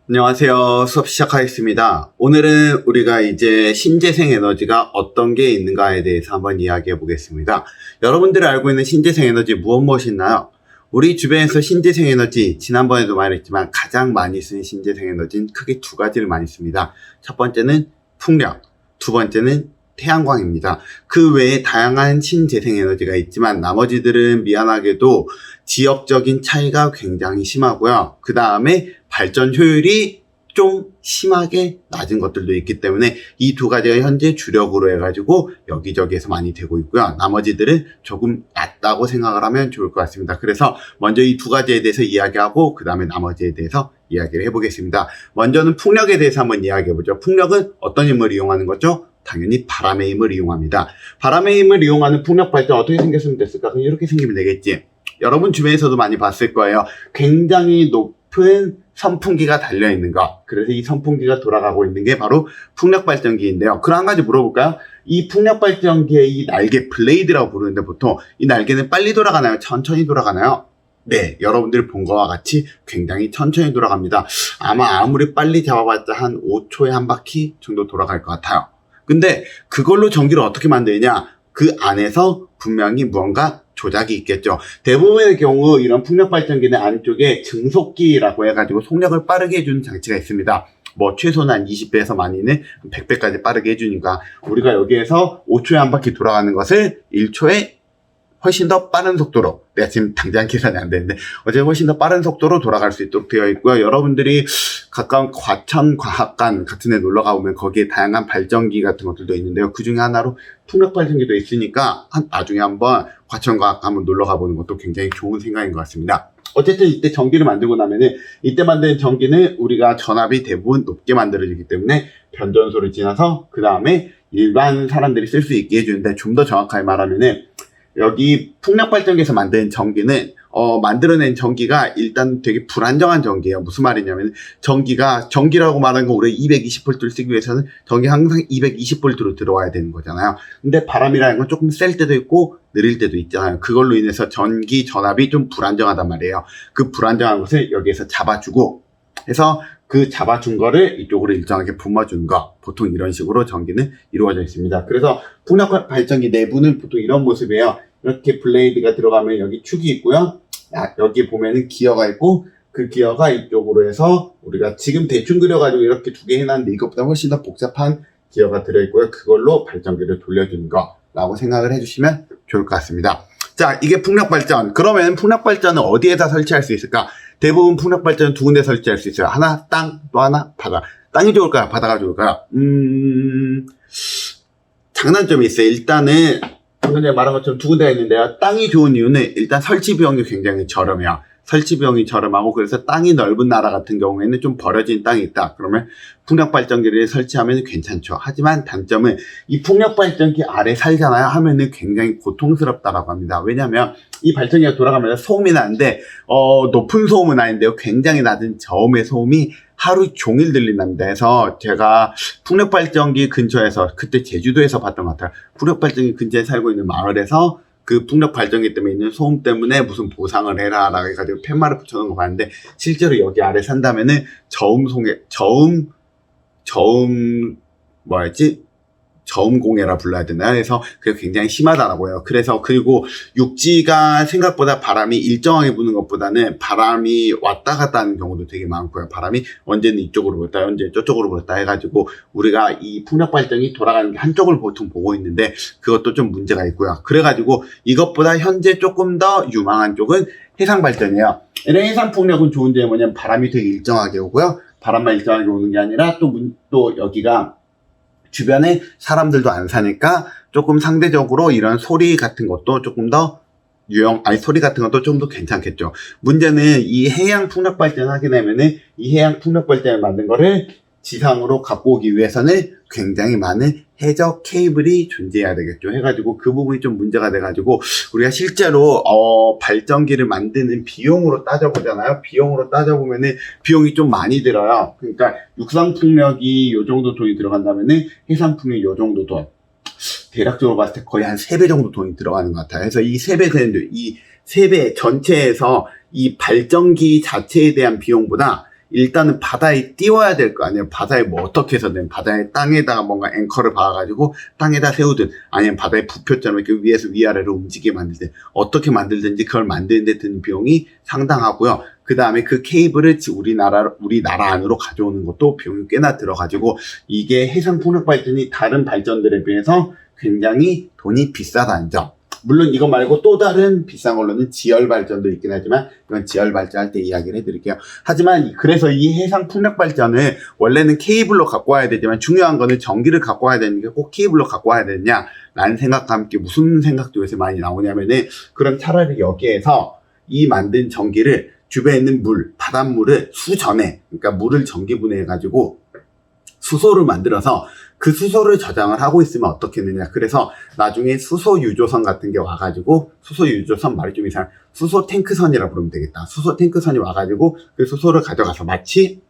안녕하세요. 수업 시작하겠습니다. 오늘은 우리가 이제 신재생 에너지가 어떤 게 있는가에 대해서 한번 이야기해 보겠습니다. 여러분들이 알고 있는 신재생 에너지 무엇이 있나요? 우리 주변에서 신재생 에너지, 지난번에도 말했지만 가장 많이 쓰는 신재생 에너지는 크게 두 가지를 많이 씁니다. 첫 번째는 풍력, 두 번째는 태양광입니다. 그 외에 다양한 신재생 에너지가 있지만 나머지들은 미안하게도 지역적인 차이가 굉장히 심하고요. 그 다음에 발전 효율이 좀 심하게 낮은 것들도 있기 때문에 이 두 가지가 현재 주력으로 해가지고 여기저기에서 많이 되고 있고요. 나머지들은 조금 낮다고 생각을 하면 좋을 것 같습니다. 그래서 먼저 이 두 가지에 대해서 이야기하고 그 다음에 나머지에 대해서 이야기를 해보겠습니다. 먼저는 풍력에 대해서 한번 이야기해보죠. 풍력은 어떤 힘을 이용하는 거죠? 당연히 바람의 힘을 이용합니다. 바람의 힘을 이용하는 풍력 발전 어떻게 생겼으면 됐을까? 그냥 이렇게 생기면 되겠지. 여러분 주변에서도 많이 봤을 거예요. 굉장히 높은 선풍기가 달려있는 거. 그래서 이 선풍기가 돌아가고 있는 게 바로 풍력발전기인데요. 그럼 한 가지 물어볼까요? 이 풍력발전기의 이 날개, 블레이드라고 부르는데 보통 이 날개는 빨리 돌아가나요? 천천히 돌아가나요? 네, 여러분들이 본 거와 같이 굉장히 천천히 돌아갑니다. 아마 아무리 빨리 잡아봤자 한 5초에 한 바퀴 정도 돌아갈 것 같아요. 근데 그걸로 전기를 어떻게 만드냐? 그 안에서 분명히 무언가 조작이 있겠죠. 대부분의 경우 이런 풍력발전기는 안쪽에 증속기라고 해가지고 속력을 빠르게 해주는 장치가 있습니다. 뭐 최소는 한 20배에서 많이는 100배까지 빠르게 해주니까 우리가 여기에서 5초에 한 바퀴 돌아가는 것을 1초에 훨씬 더 빠른 속도로, 내가 지금 당장 계산이 안 되는데 어쨌든 훨씬 더 빠른 속도로 돌아갈 수 있도록 되어 있고요. 여러분들이 가까운 과천과학관 같은 데 놀러 가보면 거기에 다양한 발전기 같은 것들도 있는데요. 그 중에 하나로 풍력발전기도 있으니까 나중에 한번 과천과학관 한번 놀러 가보는 것도 굉장히 좋은 생각인 것 같습니다. 어쨌든 이때 전기를 만들고 나면은 이때 만드는 전기는 우리가 전압이 대부분 높게 만들어지기 때문에 변전소를 지나서 그 다음에 일반 사람들이 쓸 수 있게 해주는데, 좀 더 정확하게 말하면은 여기 풍력발전기에서 만든 전기는 만들어낸 전기가 일단 되게 불안정한 전기예요. 무슨 말이냐면 전기라고 말하는 거, 우리 220V를 쓰기 위해서는 전기가 항상 220V로 들어와야 되는 거잖아요. 근데 바람이라는 건 조금 셀 때도 있고 느릴 때도 있잖아요. 그걸로 인해서 전기 전압이 좀 불안정하단 말이에요. 그 불안정한 것을 여기에서 잡아주고 해서 그 잡아준 거를 이쪽으로 일정하게 뿜어주는 거, 보통 이런 식으로 전기는 이루어져 있습니다. 그래서 풍력 발전기 내부는 보통 이런 모습이에요. 이렇게 블레이드가 들어가면 여기 축이 있고요. 여기 보면은 기어가 있고, 그 기어가 이쪽으로 해서 우리가 지금 대충 그려가지고 이렇게 두 개 해놨는데 이것보다 훨씬 더 복잡한 기어가 들어있고요. 그걸로 발전기를 돌려주는 거라고 생각을 해주시면 좋을 것 같습니다. 자, 이게 풍력발전. 그러면 풍력발전은 어디에다 설치할 수 있을까? 대부분 풍력발전은 두 군데 설치할 수 있어요. 하나 땅, 또 하나 바다. 땅이 좋을까요? 바다가 좋을까요? 장단점이 있어요. 일단은 방금 전에 말한 것처럼 두 군데가 있는데요. 땅이 좋은 이유는 일단 설치 비용이 굉장히 저렴해요. 설치 비용이 저렴하고, 그래서 땅이 넓은 나라 같은 경우에는 좀 버려진 땅이 있다. 그러면 풍력발전기를 설치하면 괜찮죠. 하지만 단점은 이 풍력발전기 아래 살잖아요 하면은 굉장히 고통스럽다라고 합니다. 왜냐하면 이 발전기가 돌아가면서 소음이 나는데 높은 소음은 아닌데요. 굉장히 낮은 저음의 소음이 하루 종일 들린답니다. 해서 제가 풍력발전기 근처에서, 그때 제주도에서 봤던 것 같아요. 풍력발전기 근처에 살고 있는 마을에서 그 풍력 발전기 때문에 있는 소음 때문에 무슨 보상을 해라 라고 해가지고 팻말을 붙여놓은 거 봤는데, 실제로 여기 아래 산다면은 저음공해라 불러야 되나요? 그래서 그게 굉장히 심하다라고 해요. 그래서, 그리고 육지가 생각보다 바람이 일정하게 부는 것보다는 바람이 왔다 갔다 하는 경우도 되게 많고요. 바람이 언제는 이쪽으로 불었다, 언제 저쪽으로 불었다 해가지고 우리가 이 풍력발전이 돌아가는 게 한쪽을 보통 보고 있는데 그것도 좀 문제가 있고요. 그래가지고 이것보다 현재 조금 더 유망한 쪽은 해상발전이에요. 해상풍력은 좋은 점이 뭐냐면 바람이 되게 일정하게 오고요. 바람만 일정하게 오는 게 아니라 또 여기가 주변에 사람들도 안 사니까 조금 상대적으로 이런 소리 같은 것도 조금 더 소리 같은 것도 좀 더 괜찮겠죠. 문제는 이 해양 풍력 발전을 하게 되면은 이 해양 풍력 발전을 만든 거를 지상으로 갖고 오기 위해서는 굉장히 많은 해적 케이블이 존재해야 되겠죠. 해가지고 그 부분이 좀 문제가 돼가지고 우리가 실제로 발전기를 만드는 비용으로 따져보잖아요. 비용으로 따져보면은 비용이 좀 많이 들어요. 그러니까 육상 풍력이 요 정도 돈이 들어간다면은 해상 풍력이 요 정도 돈, 대략적으로 봤을 때 거의 한 3배 정도 돈이 들어가는 것 같아요. 그래서 이 3배 되는데, 이 3배 전체에서 이 발전기 자체에 대한 비용보다 일단은 바다에 띄워야 될 거 아니에요. 바다에 뭐 어떻게 해서든 바다에 땅에다가 뭔가 앵커를 박아가지고 땅에다 세우든 아니면 바다에 부표처럼 이렇게 위에서 위아래로 움직이게 만들든 어떻게 만들든지 그걸 만드는데 드는 비용이 상당하고요. 그 다음에 그 케이블을 우리나라 안으로 가져오는 것도 비용이 꽤나 들어가지고 이게 해상 풍력 발전이 다른 발전들에 비해서 굉장히 돈이 비싸다는 점. 물론 이거 말고 또 다른 비싼 걸로는 지열 발전도 있긴 하지만 이건 지열 발전할 때 이야기를 해드릴게요. 하지만 그래서 이 해상 풍력 발전을 원래는 케이블로 갖고 와야 되지만 중요한 거는 전기를 갖고 와야 되는 게 꼭 케이블로 갖고 와야 되느냐 라는 생각과 함께 무슨 생각도 요새 많이 나오냐면은 그럼 차라리 여기에서 이 만든 전기를 주변에 있는 물, 바닷물을 수전에 그러니까 물을 전기분해해가지고 수소를 만들어서 그 수소를 저장을 하고 있으면 어떻겠느냐. 그래서 나중에 수소 유조선 같은 게 와가지고 수소 유조선 말이 좀 이상 수소 탱크선이라고 부르면 되겠다. 수소 탱크선이 와가지고 그 수소를 가져가서 마치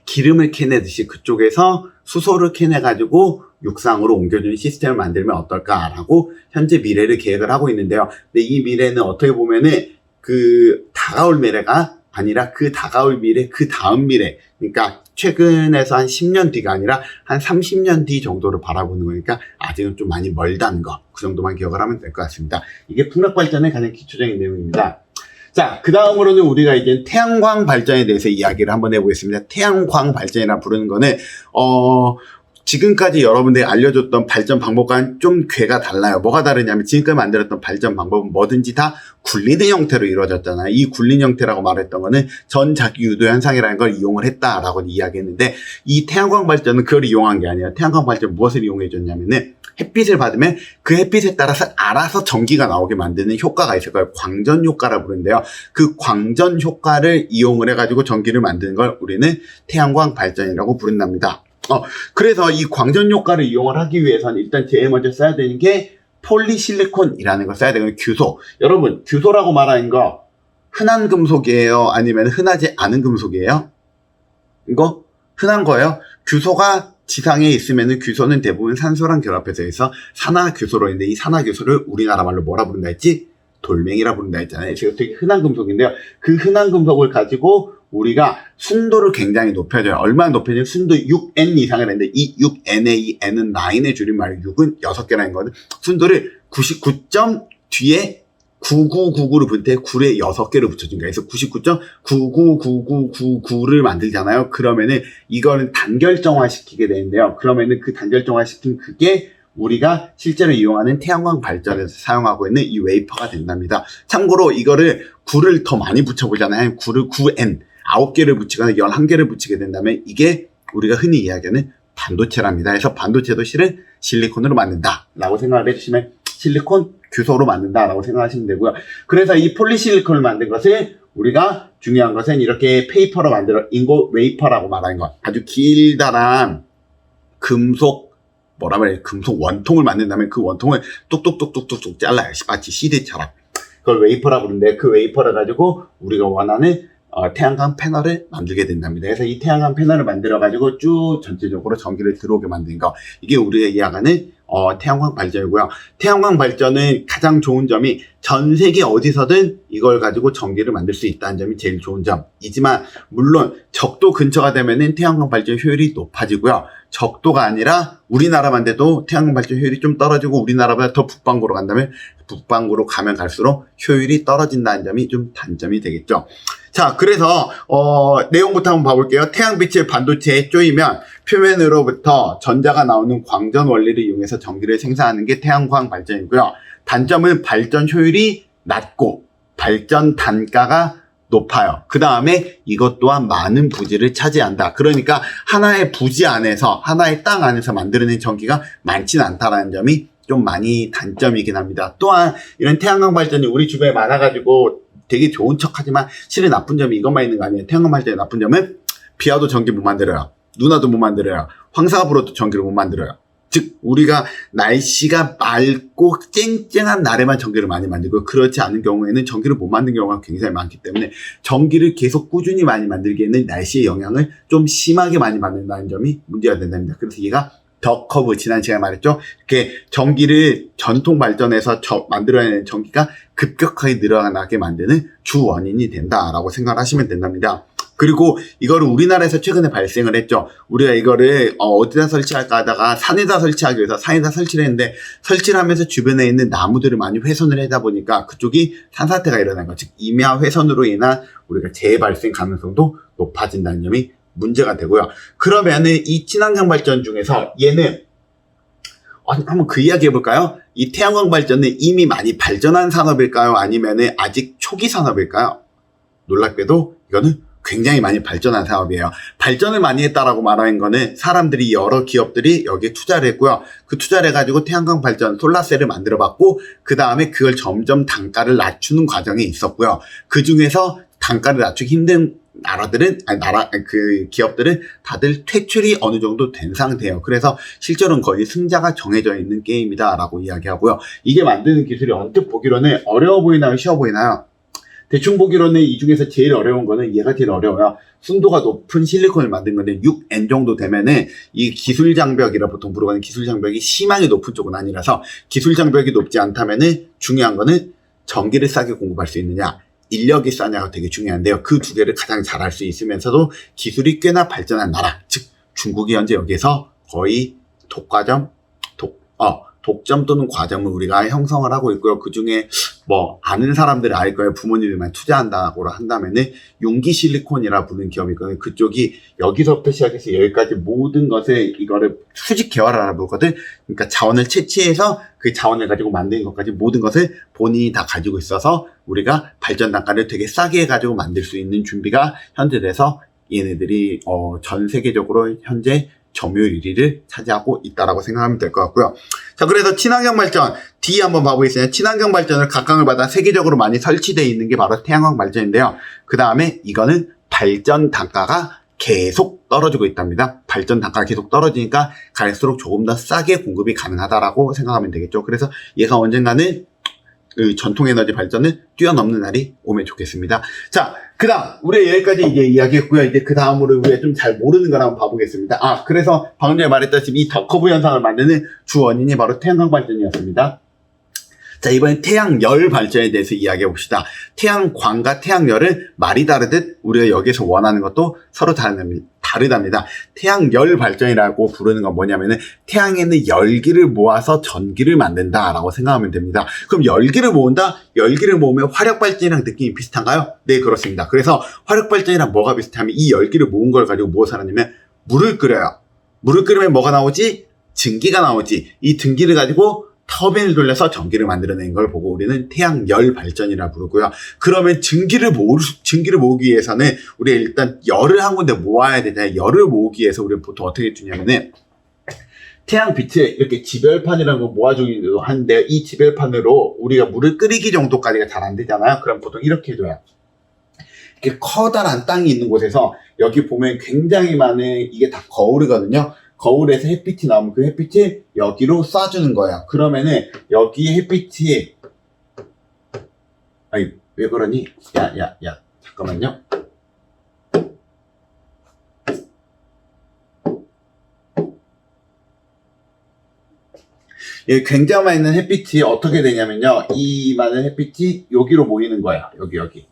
기름을 캐내듯이 그쪽에서 수소를 캐내가지고 육상으로 옮겨주는 시스템을 만들면 어떨까라고 현재 미래를 계획을 하고 있는데요. 근데 이 미래는 어떻게 보면은 그 다가올 미래가 아니라 그 다가올 미래, 그 다음 미래. 그러니까 최근에서 한 10년 뒤가 아니라 한 30년 뒤 정도를 바라보는 거니까 아직은 좀 많이 멀다는 거. 그 정도만 기억을 하면 될 것 같습니다. 이게 풍력 발전의 가장 기초적인 내용입니다. 자, 그 다음으로는 우리가 이제 태양광 발전에 대해서 이야기를 한번 해보겠습니다. 태양광 발전이라 부르는 거는, 지금까지 여러분들이 알려줬던 발전 방법과는 좀 궤가 달라요. 뭐가 다르냐면 지금까지 만들었던 발전 방법은 뭐든지 다 굴리는 형태로 이루어졌잖아요. 이 굴린 형태라고 말했던 거는 전자기 유도 현상이라는 걸 이용을 했다라고 이야기했는데 이 태양광 발전은 그걸 이용한 게 아니에요. 태양광 발전 무엇을 이용해 줬냐면은 햇빛을 받으면 그 햇빛에 따라서 알아서 전기가 나오게 만드는 효과가 있을 거예요. 광전 효과라고 부르는데요. 그 광전 효과를 이용을 해가지고 전기를 만드는 걸 우리는 태양광 발전이라고 부른답니다. 그래서 이 광전 효과를 이용을 하기 위해서는 일단 제일 먼저 써야 되는 게 폴리실리콘이라는 걸 써야 되는 규소. 여러분, 규소라고 말하는 거 흔한 금속이에요? 아니면 흔하지 않은 금속이에요? 이거 흔한 거예요. 규소가 지상에 있으면은 규소는 대부분 산소랑 결합해서 해서 산화규소로 있는데 이 산화규소를 우리나라 말로 뭐라 부른다 했지? 돌멩이라 부른다 했잖아요. 지금 되게 흔한 금속인데요. 그 흔한 금속을 가지고 우리가 순도를 굉장히 높여줘요. 얼마나 높여줘요? 순도 6n 이상을 했는데 이 6n의 이 n은 9의 줄임말 6은 6개라는 거는 순도를 99점 뒤에 9999를 붙일 때 9에 6개를 붙여준 거예요. 그래서 99.999999를 만들잖아요. 그러면은 이거는 단결정화 시키게 되는데요. 그러면은 그 단결정화 시킨 그게 우리가 실제로 이용하는 태양광 발전에서 사용하고 있는 이 웨이퍼가 된답니다. 참고로 이거를 9를 더 많이 붙여보잖아요. 9를 9n, 9개를 붙이거나 11개를 붙이게 된다면 이게 우리가 흔히 이야기하는 반도체랍니다. 그래서 반도체도 실은 실리콘으로 만든다라고 생각을 해주시면 실리콘 규소로 만든다라고 생각하시면 되고요. 그래서 이 폴리실리콘을 만든 것을 우리가 중요한 것은 이렇게 페이퍼로 만들어 인고 웨이퍼라고 말하는 것. 아주 길다란 금속 뭐라 그래 금속 원통을 만든다면 그 원통을 뚝뚝뚝뚝뚝 잘라요. 마치 CD처럼. 그걸 웨이퍼라고 부르는데 그 웨이퍼를 가지고 우리가 원하는 태양광 패널을 만들게 된답니다. 그래서 이 태양광 패널을 만들어 가지고 쭉 전체적으로 전기를 들어오게 만드는 거. 이게 우리가 이야기하는 태양광 발전이고요. 태양광 발전은 가장 좋은 점이 전 세계 어디서든 이걸 가지고 전기를 만들 수 있다는 점이 제일 좋은 점이지만 물론 적도 근처가 되면은 태양광 발전 효율이 높아지고요. 적도가 아니라 우리나라만 돼도 태양광 발전 효율이 좀 떨어지고 우리나라보다 더 북반구로 간다면 북반구로 가면 갈수록 효율이 떨어진다는 점이 좀 단점이 되겠죠. 자, 그래서 내용부터 한번 봐볼게요. 태양빛을 반도체에 쪼이면 표면으로부터 전자가 나오는 광전 원리를 이용해서 전기를 생산하는 게 태양광 발전이고요. 단점은 발전 효율이 낮고 발전 단가가 높아요. 그 다음에 이것 또한 많은 부지를 차지한다. 그러니까 하나의 부지 안에서 하나의 땅 안에서 만들어낸 전기가 많지는 않다라는 점이 좀 많이 단점이긴 합니다. 또한 이런 태양광 발전이 우리 주변에 많아가지고 되게 좋은 척하지만 실은 나쁜 점이 이것만 있는 거 아니에요. 태양광 발전의 나쁜 점은 비 와도 전기 못 만들어요. 눈 와도 못 만들어요. 황사가 불어도 전기를 못 만들어요. 즉 우리가 날씨가 맑고 쨍쨍한 날에만 전기를 많이 만들고 그렇지 않은 경우에는 전기를 못 만드는 경우가 굉장히 많기 때문에 전기를 계속 꾸준히 많이 만들기에는 날씨의 영향을 좀 심하게 많이 받는다는 점이 문제가 된답니다. 그래서 얘가 더 커브 지난 시간에 말했죠. 이렇게 전기를 전통 발전에서 만들어내는 전기가 급격하게 늘어나게 만드는 주 원인이 된다라고 생각을 하시면 된답니다. 그리고 이거를 우리나라에서 최근에 발생을 했죠. 우리가 이거를 어디다 설치할까 하다가 산에다 설치하기 위해서 산에다 설치를 했는데 설치를 하면서 주변에 있는 나무들을 많이 훼손을 하다 보니까 그쪽이 산사태가 일어난 거, 즉 임야 훼손으로 인한 우리가 재해 발생 가능성도 높아진다는 점이 문제가 되고요. 그러면은 이 친환경 발전 중에서 얘는 한번 그 이야기 해볼까요? 이 태양광 발전은 이미 많이 발전한 산업일까요? 아니면은 아직 초기 산업일까요? 놀랍게도 이거는 굉장히 많이 발전한 사업이에요. 발전을 많이 했다라고 말하는 거는 사람들이 여러 기업들이 여기에 투자를 했고요. 그 투자를 해가지고 태양광 발전 솔라셀을 만들어 봤고 그 다음에 그걸 점점 단가를 낮추는 과정이 있었고요. 그 중에서 단가를 낮추기 힘든 기업들은 다들 퇴출이 어느 정도 된 상태예요. 그래서 실제로는 거의 승자가 정해져 있는 게임이다라고 이야기하고요. 이게 만드는 기술이 언뜻 보기로는 어려워 보이나요? 쉬워 보이나요? 대충 보기로는 이 중에서 제일 어려운 거는 얘가 제일 어려워요. 순도가 높은 실리콘을 만든 건데 6N 정도 되면은 이 기술 장벽이라 보통 부르는 기술 장벽이 심하게 높은 쪽은 아니라서 기술 장벽이 높지 않다면은 중요한 거는 전기를 싸게 공급할 수 있느냐, 인력이 싸냐가 되게 중요한데요. 그 두 개를 가장 잘할 수 있으면서도 기술이 꽤나 발전한 나라, 즉 중국이 현재 여기에서 거의 독점 또는 과점을 우리가 형성을 하고 있고요. 그 중에 아는 사람들이 알 거예요. 부모님들만 투자한다고 한다면은 용기 실리콘이라 부르는 기업이 있거든요. 그쪽이 여기서부터 시작해서 여기까지 모든 것을 이거를 수직 계열화라 부르거든. 그러니까 자원을 채취해서 그 자원을 가지고 만드는 것까지 모든 것을 본인이 다 가지고 있어서 우리가 발전 단가를 되게 싸게 해가지고 만들 수 있는 준비가 현재 돼서 얘네들이 전 세계적으로 현재 점유율 1위를 차지하고 있다라고 생각하면 될 것 같고요. 자, 그래서 친환경 발전 D 한번 봐보겠습니다. 친환경 발전을 각광을 받아 세계적으로 많이 설치되어 있는 게 바로 태양광 발전인데요. 그 다음에 이거는 발전 단가가 계속 떨어지고 있답니다. 발전 단가가 계속 떨어지니까 갈수록 조금 더 싸게 공급이 가능하다라고 생각하면 되겠죠. 그래서 얘가 언젠가는 전통 에너지 발전을 뛰어넘는 날이 오면 좋겠습니다. 자, 그 다음, 우리 여기까지 이제 이야기했고요. 이제 그 다음으로 우리가 좀 잘 모르는 걸 한번 봐보겠습니다. 그래서 방금 전에 말했다시피 이 더커브 현상을 만드는 주 원인이 바로 태양광 발전이었습니다. 자, 이번엔 태양열 발전에 대해서 이야기해 봅시다. 태양광과 태양열은 말이 다르듯 우리가 여기서 원하는 것도 서로 다르답니다. 태양열 발전이라고 부르는 건 뭐냐면은 태양에는 열기를 모아서 전기를 만든다라고 생각하면 됩니다. 그럼 열기를 모은다? 열기를 모으면 화력 발전이랑 느낌이 비슷한가요? 네, 그렇습니다. 그래서 화력 발전이랑 뭐가 비슷하면 이 열기를 모은 걸 가지고 무엇을 하냐면 물을 끓여요. 물을 끓이면 뭐가 나오지? 증기가 나오지. 이 증기를 가지고 터빈을 돌려서 전기를 만들어내는 걸 보고 우리는 태양열 발전이라 부르고요. 그러면 증기를 모으기 위해서는 우리가 일단 열을 한 군데 모아야 되잖아요. 열을 모으기 위해서 우리는 보통 어떻게 주냐면은 태양빛을 이렇게 지별판이라는 걸 모아주기도 하는데 이 지별판으로 우리가 물을 끓이기 정도까지가 잘 안 되잖아요. 그럼 보통 이렇게 해줘요. 이렇게 커다란 땅이 있는 곳에서 여기 보면 굉장히 많은 이게 다 거울이거든요. 거울에서 햇빛이 나오면 그 햇빛이 여기로 쏴주는 거예요. 그러면은 여기 햇빛이 아니 왜 그러니? 야 잠깐만요. 이 굉장히 많은 햇빛이 어떻게 되냐면요. 이 많은 햇빛이 여기로 모이는 거예요. 여기.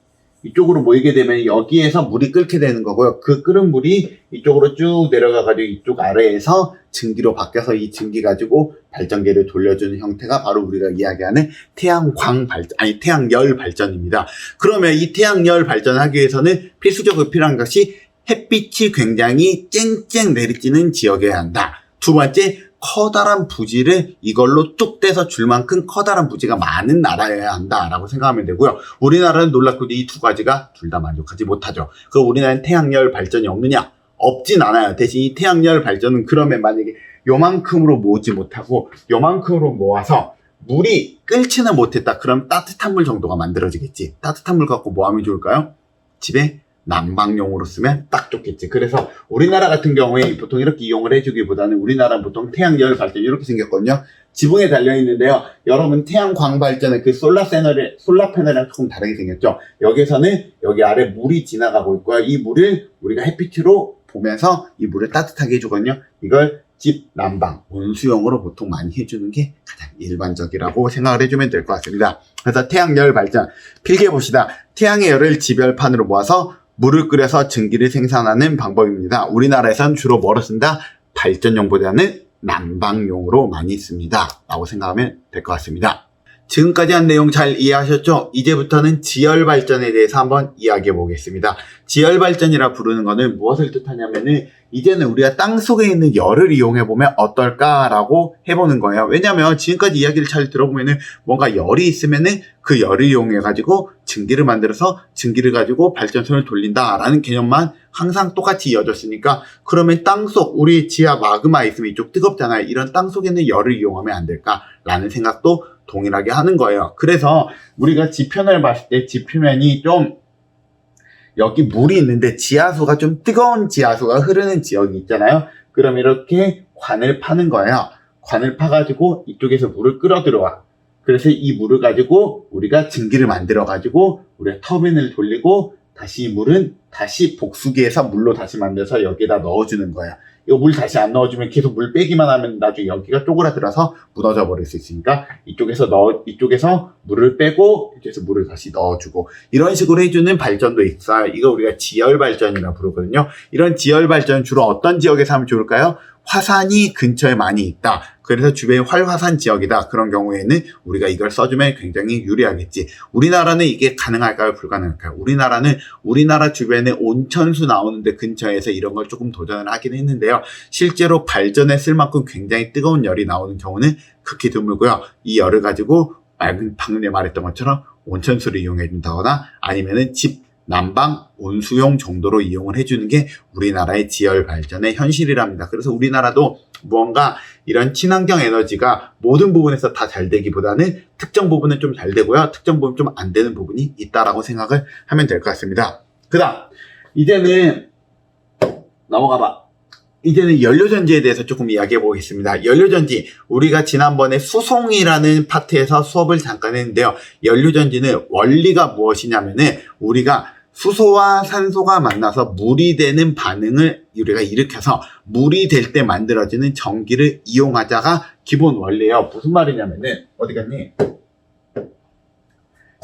이쪽으로 모이게 되면 여기에서 물이 끓게 되는 거고요. 그 끓은 물이 이쪽으로 쭉 내려가가지고 이쪽 아래에서 증기로 바뀌어서 이 증기 가지고 발전기를 돌려주는 형태가 바로 우리가 이야기하는 태양열 발전입니다. 그러면 이 태양열 발전하기 위해서는 필수적으로 필요한 것이 햇빛이 굉장히 쨍쨍 내리쬐는 지역이어야 한다. 두 번째, 커다란 부지를 이걸로 뚝 떼서 줄 만큼 커다란 부지가 많은 나라여야 한다라고 생각하면 되고요. 우리나라는 놀랍게도 이 두 가지가 둘 다 만족하지 못하죠. 그럼 우리나라는 태양열 발전이 없느냐? 없진 않아요. 대신 이 태양열 발전은 그러면 만약에 요만큼으로 모으지 못하고 요만큼으로 모아서 물이 끓지는 못했다. 그럼 따뜻한 물 정도가 만들어지겠지. 따뜻한 물 갖고 뭐 하면 좋을까요? 집에 난방용으로 쓰면 딱 좋겠지. 그래서 우리나라 같은 경우에 보통 이렇게 이용을 해주기보다는 우리나라는 보통 태양열 발전 이렇게 생겼거든요. 지붕에 달려있는데요. 여러분 태양광 발전의 그 솔라 패널이랑 조금 다르게 생겼죠. 여기서는 여기 아래 물이 지나가고 있고요. 이 물을 우리가 햇빛으로 보면서 이 물을 따뜻하게 해주거든요. 이걸 집 난방, 온수용으로 보통 많이 해주는 게 가장 일반적이라고 생각을 해주면 될 것 같습니다. 그래서 태양열 발전, 필기해 봅시다. 태양의 열을 지별판으로 모아서 물을 끓여서 증기를 생산하는 방법입니다. 우리나라에선 주로 뭐로 쓴다? 발전용보다는 난방용으로 많이 씁니다. 라고 생각하면 될 것 같습니다. 지금까지 한 내용 잘 이해하셨죠? 이제부터는 지열발전에 대해서 한번 이야기해 보겠습니다. 지열발전이라 부르는 것은 무엇을 뜻하냐면은 이제는 우리가 땅속에 있는 열을 이용해 보면 어떨까라고 해보는 거예요. 왜냐면 지금까지 이야기를 잘 들어보면은 뭔가 열이 있으면은 그 열을 이용해 가지고 증기를 만들어서 증기를 가지고 발전소를 돌린다라는 개념만 항상 똑같이 이어졌으니까 그러면 땅속 우리 지하 마그마 있으면 이쪽 뜨겁잖아요. 이런 땅속에 있는 열을 이용하면 안 될까라는 생각도 동일하게 하는 거예요. 그래서 우리가 지표면을 봤을 때 지표면이 좀 여기 물이 있는데 지하수가 좀 뜨거운 지하수가 흐르는 지역이 있잖아요. 그럼 이렇게 관을 파는 거예요. 관을 파가지고 이쪽에서 물을 끌어들여와. 그래서 이 물을 가지고 우리가 증기를 만들어가지고 우리가 터빈을 돌리고 다시 이 물은 다시 복수기에서 물로 다시 만들어서 여기에다 넣어주는 거야. 이거 물 다시 안 넣어주면 계속 물 빼기만 하면 나중에 여기가 쪼그라들어서 무너져 버릴 수 있으니까 이쪽에서 물을 빼고 이쪽에서 물을 다시 넣어주고 이런 식으로 해주는 발전도 있어요. 이거 우리가 지열발전이라고 부르거든요. 이런 지열발전 주로 어떤 지역에서 하면 좋을까요? 화산이 근처에 많이 있다. 그래서 주변이 활화산 지역이다. 그런 경우에는 우리가 이걸 써주면 굉장히 유리하겠지. 우리나라는 이게 가능할까요? 불가능할까요? 우리나라 주변에 온천수 나오는데 근처에서 이런 걸 조금 도전을 하긴 했는데요. 실제로 발전에 쓸 만큼 굉장히 뜨거운 열이 나오는 경우는 극히 드물고요. 이 열을 가지고 방금 말했던 것처럼 온천수를 이용해 준다거나 아니면은 집 난방, 온수용 정도로 이용을 해주는 게 우리나라의 지열 발전의 현실이랍니다. 그래서 우리나라도 무언가 이런 친환경 에너지가 모든 부분에서 다 잘 되기보다는 특정 부분은 좀 잘 되고요. 특정 부분은 좀 안 되는 부분이 있다라고 생각을 하면 될 것 같습니다. 그 다음, 이제는 넘어가봐. 이제는 연료전지에 대해서 조금 이야기해 보겠습니다. 연료전지, 우리가 지난번에 수송이라는 파트에서 수업을 잠깐 했는데요. 연료전지는 원리가 무엇이냐면은 우리가 수소와 산소가 만나서 물이 되는 반응을 우리가 일으켜서 물이 될 때 만들어지는 전기를 이용하자가 기본 원리예요. 무슨 말이냐면은 어디 갔니?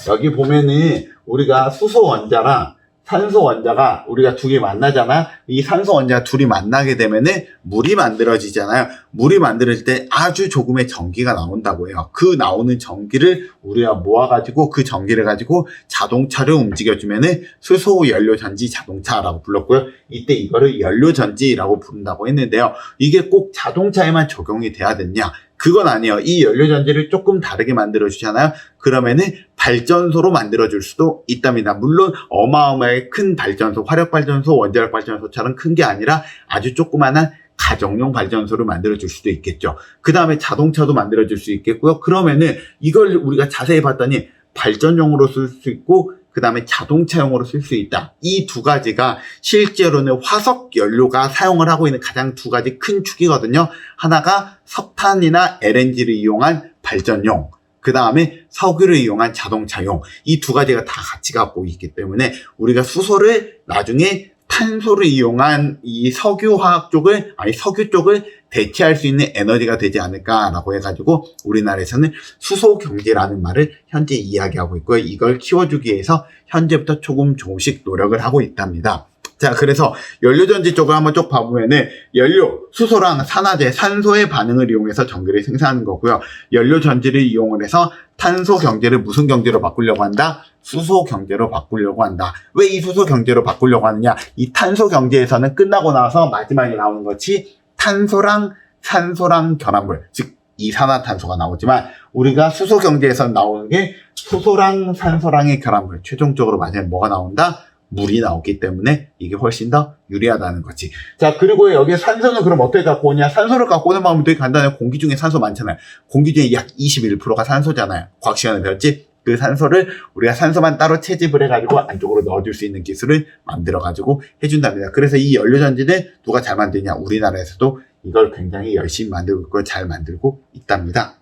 여기 보면은 우리가 수소 원자랑 산소 원자가 우리가 두 개 만나잖아. 이 산소 원자가 둘이 만나게 되면은 물이 만들어지잖아요. 물이 만들어질 때 아주 조금의 전기가 나온다고 해요. 그 나오는 전기를 우리가 모아가지고 그 전기를 가지고 자동차를 움직여주면은 수소 연료전지 자동차라고 불렀고요. 이때 이거를 연료전지라고 부른다고 했는데요. 이게 꼭 자동차에만 적용이 돼야 되냐? 그건 아니에요. 이 연료전지를 조금 다르게 만들어주잖아요. 그러면은 발전소로 만들어줄 수도 있답니다. 물론 어마어마하게 큰 발전소, 화력발전소, 원자력발전소처럼 큰 게 아니라 아주 조그만한 가정용 발전소를 만들어줄 수도 있겠죠. 그 다음에 자동차도 만들어줄 수 있겠고요. 그러면은 이걸 우리가 자세히 봤더니 발전용으로 쓸 수 있고 그 다음에 자동차용으로 쓸 수 있다. 이 두 가지가 실제로는 화석 연료가 사용을 하고 있는 가장 두 가지 큰 축이거든요. 하나가 석탄이나 LNG를 이용한 발전용, 그 다음에 석유를 이용한 자동차용. 이 두 가지가 다 같이 갖고 있기 때문에 우리가 수소를 나중에 탄소를 이용한 이 석유 쪽을 대체할 수 있는 에너지가 되지 않을까라고 해가지고 우리나라에서는 수소 경제라는 말을 현재 이야기하고 있고요. 이걸 키워주기 위해서 현재부터 조금씩 노력을 하고 있답니다. 자, 그래서 연료전지 쪽을 한번 쭉 봐보면은 연료, 수소랑 산화제, 산소의 반응을 이용해서 전기를 생산하는 거고요. 연료전지를 이용을 해서 탄소 경제를 무슨 경제로 바꾸려고 한다? 수소 경제로 바꾸려고 한다. 왜 이 수소 경제로 바꾸려고 하느냐? 이 탄소 경제에서는 끝나고 나서 마지막에 나오는 것이 탄소랑 산소랑 결합물, 즉 이산화탄소가 나오지만 우리가 수소 경제에서 나오는 게 수소랑 산소랑의 결합물, 최종적으로 마지막에 뭐가 나온다? 물이 나오기 때문에 이게 훨씬 더 유리하다는 거지. 자, 그리고 여기에 산소는 그럼 어떻게 갖고 오냐? 산소를 갖고 오는 방법이 되게 간단해요. 공기 중에 산소 많잖아요. 공기 중에 약 21%가 산소잖아요. 과학 시간에 배웠지? 그 산소를 우리가 산소만 따로 채집을 해가지고 안쪽으로 넣어줄 수 있는 기술을 만들어가지고 해준답니다. 그래서 이 연료전지는 누가 잘 만드냐? 우리나라에서도 이걸 굉장히 열심히 만들고 있고 잘 만들고 있답니다.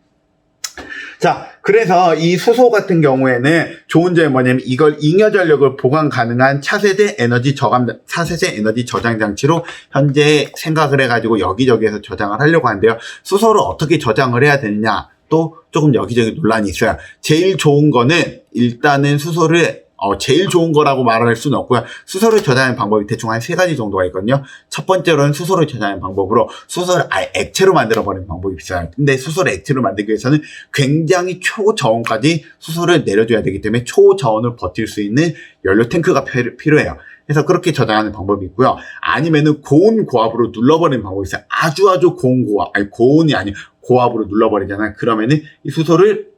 자, 그래서 이 수소 같은 경우에는 좋은 점이 뭐냐면 이걸 잉여 전력을 보관 가능한 차세대 에너지 저장 장치로 현재 생각을 해가지고 여기저기에서 저장을 하려고 하는데요. 수소를 어떻게 저장을 해야 되느냐? 또 조금 여기저기 논란이 있어요. 제일 좋은 거는 일단은 수소를 제일 좋은 거라고 말할 수는 없고요. 수소를 저장하는 방법이 대충 한 3가지 정도가 있거든요. 첫 번째로는 수소를 저장하는 방법으로 수소를 아예 액체로 만들어버리는 방법이 있어요. 근데 수소를 액체로 만들기 위해서는 굉장히 초저온까지 수소를 내려줘야 되기 때문에 초저온을 버틸 수 있는 연료 탱크가 필요해요. 그래서 그렇게 저장하는 방법이 있고요. 아니면은 고온 고압으로 눌러버리는 방법이 있어요. 아주 고온 고압, 고온이 아니고 고압으로 눌러버리잖아요. 그러면은 이 수소를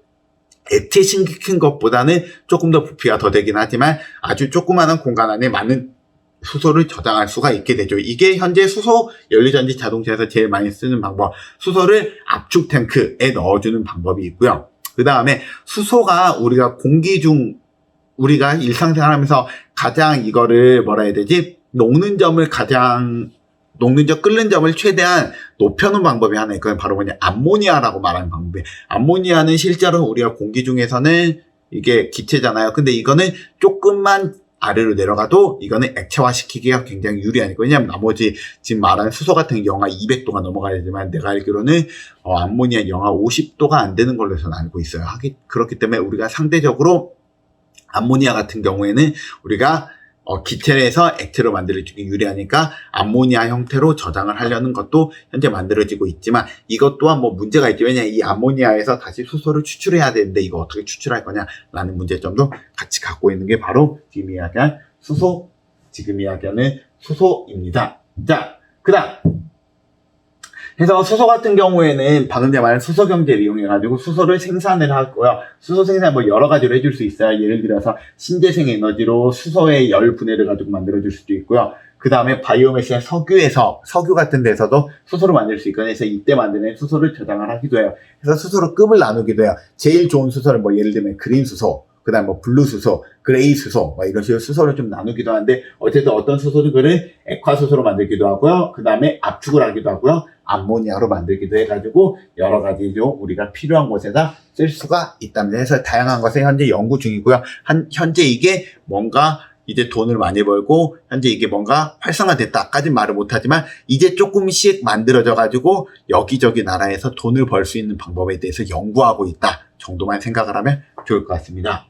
액체시킨 것보다는 조금 더 부피가 더 되긴 하지만 아주 조그마한 공간 안에 많은 수소를 저장할 수가 있게 되죠. 이게 현재 수소 연료전지 자동차에서 제일 많이 쓰는 방법. 수소를 압축 탱크에 넣어주는 방법이 있고요. 그 다음에 수소가 우리가 공기 중 우리가 일상생활하면서 가장 이거를 뭐라 해야 되지? 녹는 점을 끓는 점을 최대한 높여놓은 방법이 하나 있거든요. 바로 뭐냐, 암모니아라고 말하는 방법이에요. 암모니아는 실제로 우리가 공기 중에서는 이게 기체잖아요. 근데 이거는 조금만 아래로 내려가도 이거는 액체화 시키기가 굉장히 유리하니까. 왜냐하면 나머지 지금 말하는 수소 같은 영하 200도가 넘어가야 되지만 내가 알기로는 암모니아 영하 50도가 안 되는 걸로 저는 알고 있어요. 그렇기 때문에 우리가 상대적으로 암모니아 같은 경우에는 우리가 기체에서 액체로 만들어지기 유리하니까 암모니아 형태로 저장을 하려는 것도 현재 만들어지고 있지만 이것 또한 뭐 문제가 있죠. 왜냐하면 이 암모니아에서 다시 수소를 추출해야 되는데 이거 어떻게 추출할 거냐라는 문제점도 같이 갖고 있는 게 바로 지금 이야기한 수소입니다. 자, 그 다음. 그래서 수소 같은 경우에는 방금 전에 말한 수소 경제를 이용해가지고 수소를 생산을 하고요. 수소 생산 뭐 여러 가지로 해줄 수 있어요. 예를 들어서 신재생 에너지로 수소의 열 분해를 가지고 만들어줄 수도 있고요. 그 다음에 바이오매스의 석유 같은 데서도 수소를 만들 수 있거든요. 그래서 이때 만드는 수소를 저장을 하기도 해요. 그래서 수소로 급을 나누기도 해요. 제일 좋은 수소를 뭐 예를 들면 그린 수소, 그 다음 뭐 블루 수소, 그레이 수소, 뭐 이런 식으로 수소를 좀 나누기도 하는데 어쨌든 어떤 수소들을 액화 수소로 만들기도 하고요. 그 다음에 압축을 하기도 하고요. 암모니아로 만들기도 해가지고 여러 가지로 우리가 필요한 곳에다 쓸 수가 있답니다. 그래서 다양한 것을 현재 연구 중이고요. 현재 이게 뭔가 이제 돈을 많이 벌고 현재 이게 뭔가 활성화됐다까지 말을 못하지만 이제 조금씩 만들어져가지고 여기저기 나라에서 돈을 벌 수 있는 방법에 대해서 연구하고 있다 정도만 생각을 하면 좋을 것 같습니다.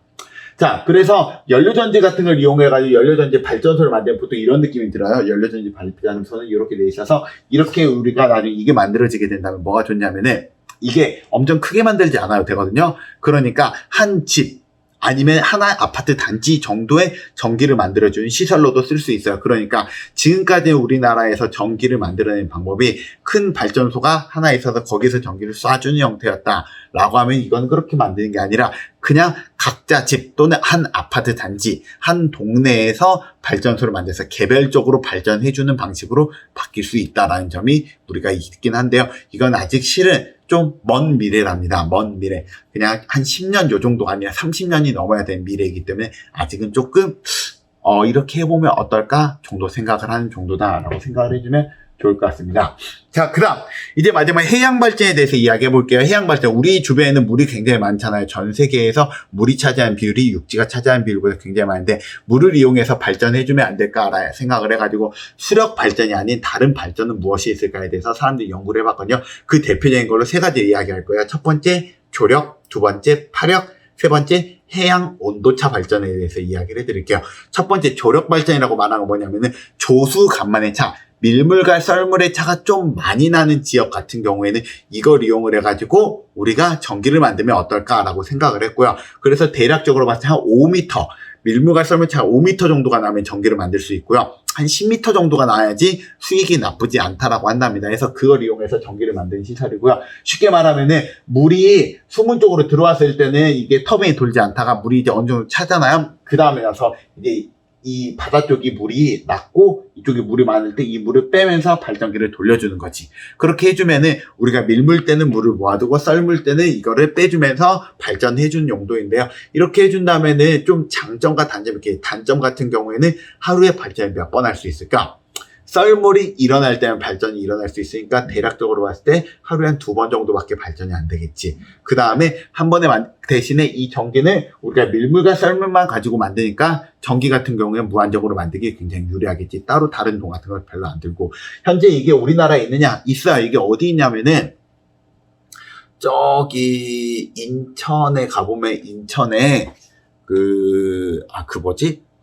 자, 그래서 연료전지 같은 걸 이용해가지고 연료전지 발전소를 만들면 보통 이런 느낌이 들어요. 연료전지 발전소는 이렇게 돼 있어서 이렇게 우리가 나중에 이게 만들어지게 된다면 뭐가 좋냐면은 이게 엄청 크게 만들지 않아도 되거든요. 그러니까 한 집 아니면 하나의 아파트 단지 정도의 전기를 만들어주는 시설로도 쓸 수 있어요. 그러니까 지금까지 우리나라에서 전기를 만들어내는 방법이 큰 발전소가 하나 있어서 거기서 전기를 쏴주는 형태였다라고 하면 이건 그렇게 만드는 게 아니라 그냥 각자 집 또는 한 아파트 단지, 한 동네에서 발전소를 만들어서 개별적으로 발전해주는 방식으로 바뀔 수 있다라는 점이 우리가 있긴 한데요. 이건 아직 실은 좀 먼 미래랍니다. 먼 미래. 그냥 한 10년 요 정도가 아니라 30년이 넘어야 되는 미래이기 때문에 아직은 조금 이렇게 해보면 어떨까 정도 생각을 하는 정도다라고 생각을 해주면 좋을 것 같습니다. 자, 그 다음 이제 마지막 해양 발전에 대해서 이야기해 볼게요. 해양 발전, 우리 주변에는 물이 굉장히 많잖아요. 전 세계에서 물이 차지하는 비율이 육지가 차지하는 비율보다 굉장히 많은데 물을 이용해서 발전해주면 안 될까 생각을 해가지고 수력 발전이 아닌 다른 발전은 무엇이 있을까에 대해서 사람들이 연구를 해봤거든요. 그 대표적인 걸로 3가지 이야기할 거예요. 첫 번째 조력, 두 번째 파력, 세 번째 해양 온도차 발전에 대해서 이야기를 해드릴게요. 첫 번째 조력 발전이라고 말하는 건 뭐냐면은 조수 간만의 차, 밀물과 썰물의 차가 좀 많이 나는 지역 같은 경우에는 이걸 이용을 해가지고 우리가 전기를 만들면 어떨까라고 생각을 했고요. 그래서 대략적으로 봤을 때 한 5m, 밀물과 썰물차가 5m 정도가 나면 전기를 만들 수 있고요. 한 10m 정도가 나야지 수익이 나쁘지 않다라고 한답니다. 그래서 그걸 이용해서 전기를 만드는 시설이고요. 쉽게 말하면은 물이 수문 쪽으로 들어왔을 때는 이게 터빈이 돌지 않다가 물이 이제 어느 정도 차잖아요. 그 다음에 나서 이제 이 바다 쪽이 물이 낮고 이쪽에 물이 많을 때 이 물을 빼면서 발전기를 돌려주는 거지. 그렇게 해주면은 우리가 밀물 때는 물을 모아두고 썰물 때는 이거를 빼주면서 발전해주는 용도인데요. 이렇게 해준다면은 좀 장점과 단점, 이렇게 단점 같은 경우에는 하루에 발전을 몇 번 할 수 있을까? 썰물이 일어날 때는 발전이 일어날 수 있으니까 대략적으로 봤을 때 하루에 한 2번 정도밖에 발전이 안 되겠지. 그 다음에 한 번에 대신에 이 전기는 우리가 밀물과 썰물만 가지고 만드니까 전기 같은 경우에 무한적으로 만들기 굉장히 유리하겠지. 따로 다른 돈 같은 걸 별로 안 들고. 현재 이게 우리나라에 있느냐? 있어요. 이게 어디 있냐면은 저기 인천에 가보면 인천에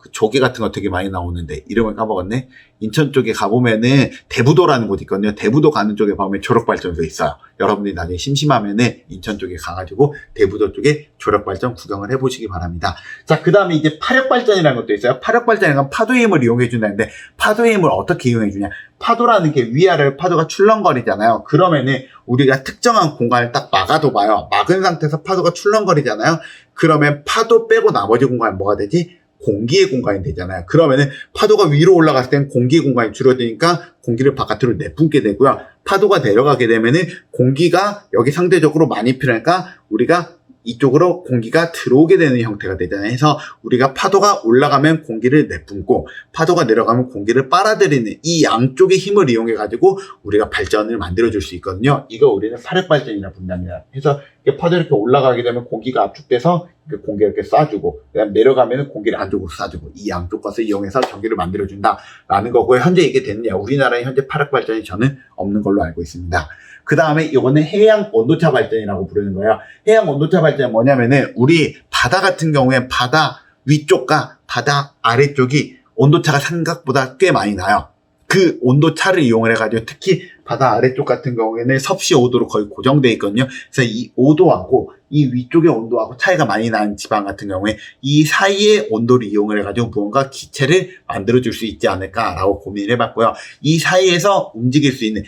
그 조개 같은 거 되게 많이 나오는데 이름을 까먹었네. 인천 쪽에 가보면은 대부도라는 곳이 있거든요. 대부도 가는 쪽에 보면 조력발전소 있어요. 여러분들이 나중에 심심하면은 인천 쪽에 가가지고 대부도 쪽에 조력발전 구경을 해보시기 바랍니다. 자, 그 다음에 이제 파력발전이라는 것도 있어요. 파력발전이라는 건 파도의 힘을 이용해준다는데 파도의 힘을 어떻게 이용해주냐. 파도라는 게 위아래로 파도가 출렁거리잖아요. 그러면은 우리가 특정한 공간을 딱 막아둬봐요. 막은 상태에서 파도가 출렁거리잖아요. 그러면 파도 빼고 나머지 공간은 뭐가 되지? 공기의 공간이 되잖아요. 그러면은 파도가 위로 올라갔을 땐 공기의 공간이 줄어드니까 공기를 바깥으로 내뿜게 되고요. 파도가 내려가게 되면은 공기가 여기 상대적으로 많이 필요하니까 우리가 이쪽으로 공기가 들어오게 되는 형태가 되잖아요. 그래서 우리가 파도가 올라가면 공기를 내뿜고 파도가 내려가면 공기를 빨아들이는 이 양쪽의 힘을 이용해 가지고 우리가 발전을 만들어 줄 수 있거든요. 이거 우리는 파력발전이라고 부른답니다. 그래서 파도 이렇게 올라가게 되면 공기가 압축돼서 공기를 이렇게 쏴주고 그다음 내려가면 공기를 안쪽으로 쏴주고 이 양쪽 것을 이용해서 전기를 만들어 준다라는 거고요. 현재 이게 됐냐? 우리나라에 현재 파력발전이 저는 없는 걸로 알고 있습니다. 그 다음에 이거는 해양 온도차 발전이라고 부르는 거예요. 해양 온도차 발전은 뭐냐면은 우리 바다 같은 경우에 바다 위쪽과 바다 아래쪽이 온도차가 생각보다 꽤 많이 나요. 그 온도차를 이용을 해가지고 특히 바다 아래쪽 같은 경우에는 섭씨 5도로 거의 고정되어 있거든요. 그래서 이 5도하고 이 위쪽의 온도하고 차이가 많이 나는 지방 같은 경우에 이 사이의 온도를 이용을 해가지고 무언가 기체를 만들어줄 수 있지 않을까라고 고민을 해봤고요. 이 사이에서 움직일 수 있는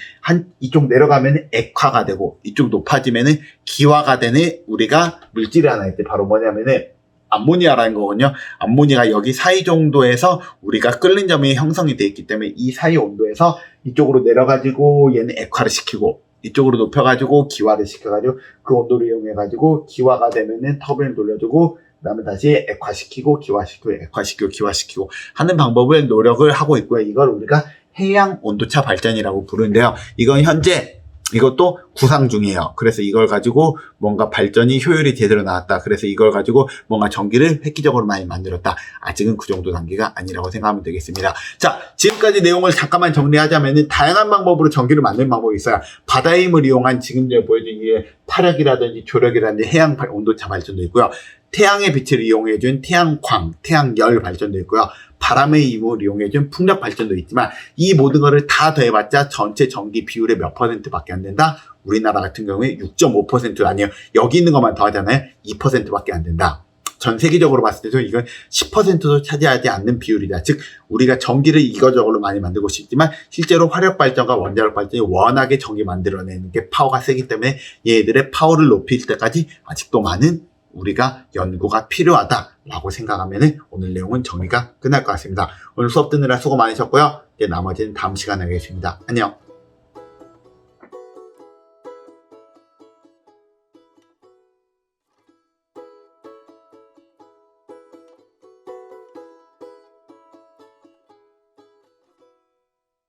이쪽 내려가면 액화가 되고 이쪽 높아지면 기화가 되는 우리가 물질이 하나 있대. 바로 뭐냐면은 암모니아라는 거거든요. 암모니아가 여기 사이 정도에서 우리가 끓는 점이 형성이 되어 있기 때문에 이 사이 온도에서 이쪽으로 내려가지고 얘는 액화를 시키고 이쪽으로 높여가지고 기화를 시켜가지고 그 온도를 이용해가지고 기화가 되면은 터빈을 돌려주고 그 다음에 다시 액화시키고 기화시키고 액화시키고 기화시키고 하는 방법을 노력을 하고 있고요. 이걸 우리가 해양 온도차 발전이라고 부르는데요. 이건 현재 이것도 구상 중이에요. 그래서 이걸 가지고 뭔가 발전이 효율이 제대로 나왔다. 그래서 이걸 가지고 뭔가 전기를 획기적으로 많이 만들었다. 아직은 그 정도 단계가 아니라고 생각하면 되겠습니다. 자, 지금까지 내용을 잠깐만 정리하자면은 다양한 방법으로 전기를 만드는 방법이 있어요. 바다의 힘을 이용한 지금 제가 보여준 이게 파력이라든지 조력이라든지 해양 온도차 발전도 있고요. 태양의 빛을 이용해준 태양광, 태양열 발전도 있고요. 바람의 힘을 이용해준 풍력 발전도 있지만 이 모든 거를 다 더해봤자 전체 전기 비율의 몇 %밖에 안 된다? 우리나라 같은 경우에 6.5%도 아니에요. 여기 있는 것만 더하잖아요. 2%밖에 안 된다. 전 세계적으로 봤을 때도 이건 10%도 차지하지 않는 비율이다. 즉 우리가 전기를 이거저걸로 많이 만들고 싶지만 실제로 화력 발전과 원자력 발전이 워낙에 전기 만들어내는 게 파워가 세기 때문에 얘들의 파워를 높일 때까지 아직도 많은 우리가 연구가 필요하다라고 생각하면 오늘 내용은 정리가 끝날 것 같습니다. 오늘 수업 듣느라 수고 많으셨고요. 이제 나머지는 다음 시간에 하겠습니다. 안녕.